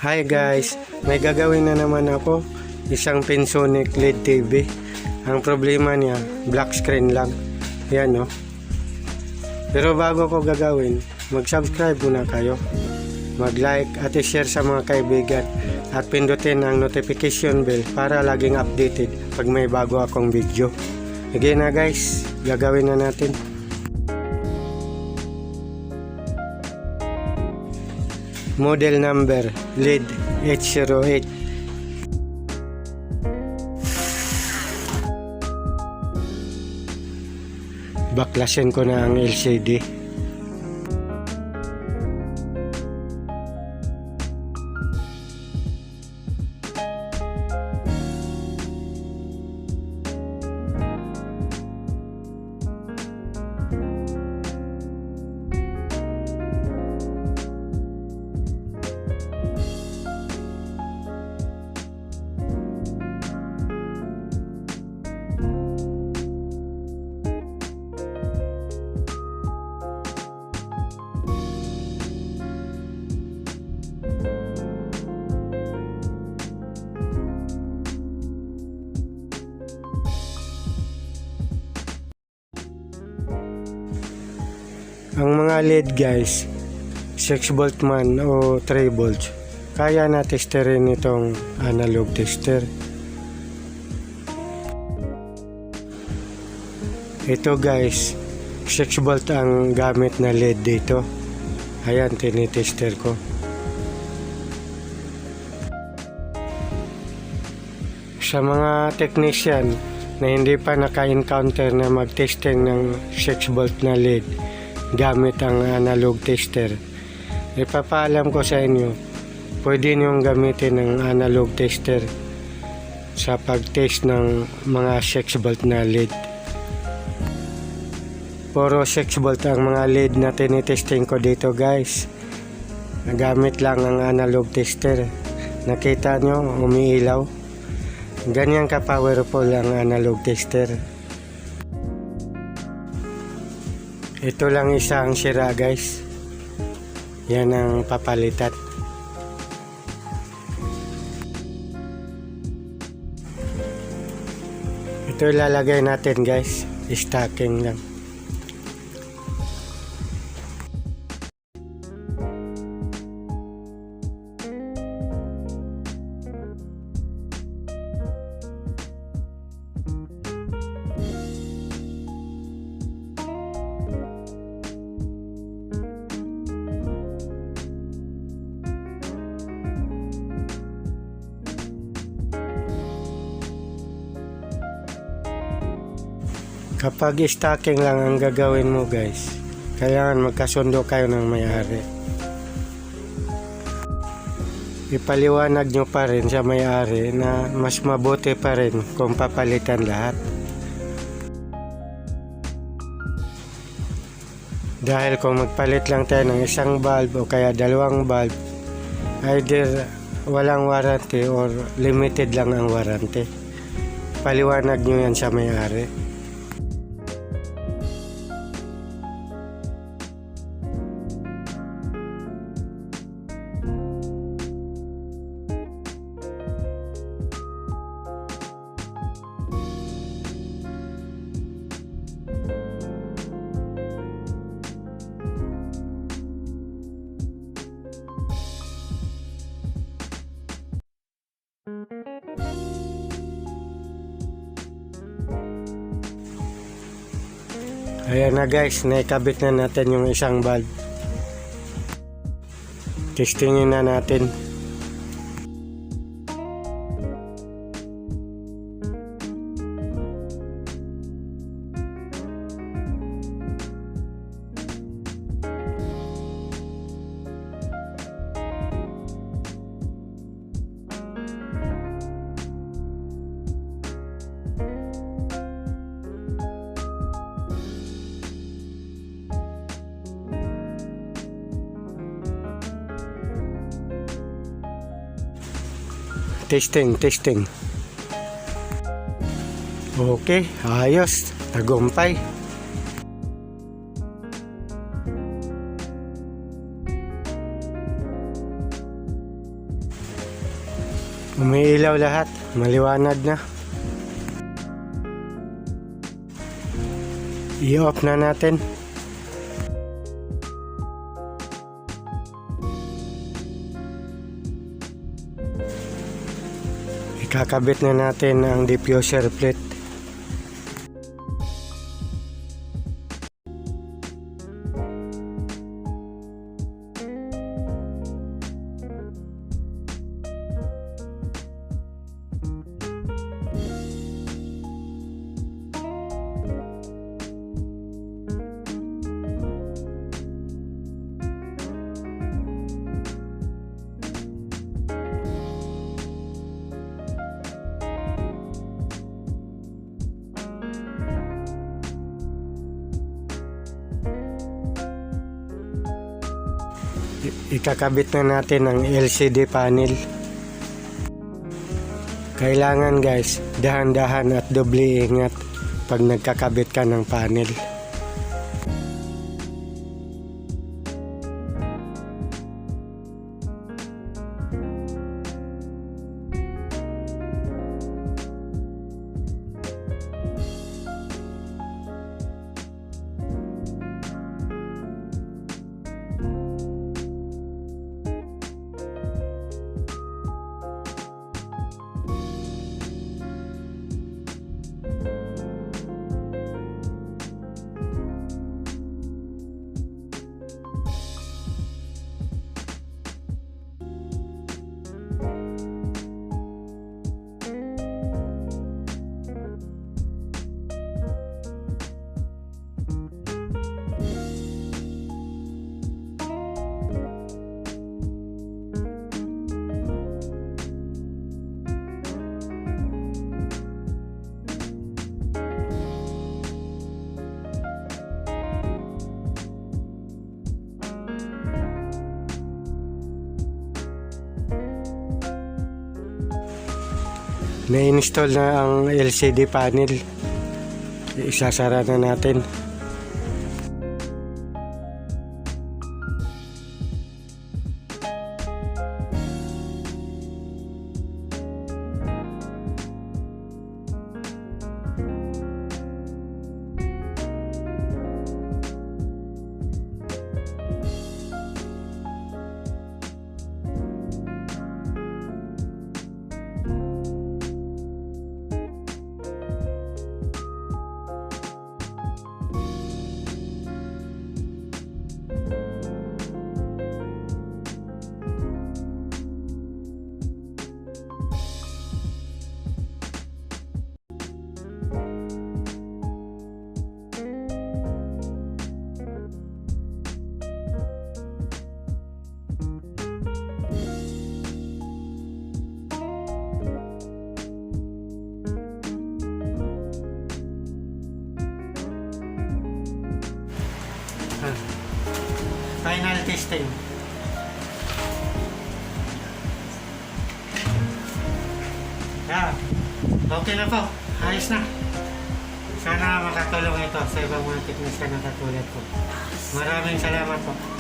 Hi guys, may gagawin na naman ako, isang PENSONIC LED TV. Ang problema niya, black screen lang. Yan no. Pero bago ko gagawin, mag-subscribe muna kayo. Mag-like at i-share sa mga kaibigan at pindutin ang notification bell para laging updated pag may bago akong video. Sige na guys, gagawin na natin. Model number LED H08. Baklasin ko na ang LCD. Ang mga LED guys, 6 volt man o 3 volts, kaya na testerin itong analog tester. Ito guys, 6 volt ang gamit na LED dito. Ayan, tinitester ko. Sa mga technician na hindi pa naka-encounter na mag-testing ng 6 volt na LED gamit ang analog tester, ipapaalam ko sa inyo, pwede niyong gamitin ng analog tester sa pag-test ng mga 6 volt na LED. Puro 6 volt ang mga LED na tinitesting ko dito guys. Nagamit lang ang analog tester. Nakita nyo, umiilaw. Ganyan ka-powerful ang analog tester. Ito lang isang sira guys. Yan ang papalitan. Ito ilalagay natin guys. Stacking lang. Kapag stacking lang ang gagawin mo guys, kailangan magkasundo kayo ng may-ari. Ipaliwanag nyo pa rin sa may-ari na mas mabuti pa rin kung papalitan lahat. Dahil kung magpalit lang tayo ng isang bulb o kaya dalawang bulb, either walang warranty or limited lang ang warranty. Paliwanag nyo yan sa may-ari. Ayan na guys, naikabit na natin yung isang bulb. Testingin na natin. Testing. Okay, ayos, tagumpay. Umiilaw lahat, maliwanag na. I-off na natin. Ikakabit na natin ang diffuser plate. Ikakabit na natin ang LCD panel. Kailangan guys, dahan-dahan at doble ingat pag nagkakabit ka ng panel. Na-install na ang LCD panel. Isasara na natin. Final testing. Okay na po. Ayos na. Sana makatulong ito sa ibang mga teknisyan na katulad ko. Maraming salamat po.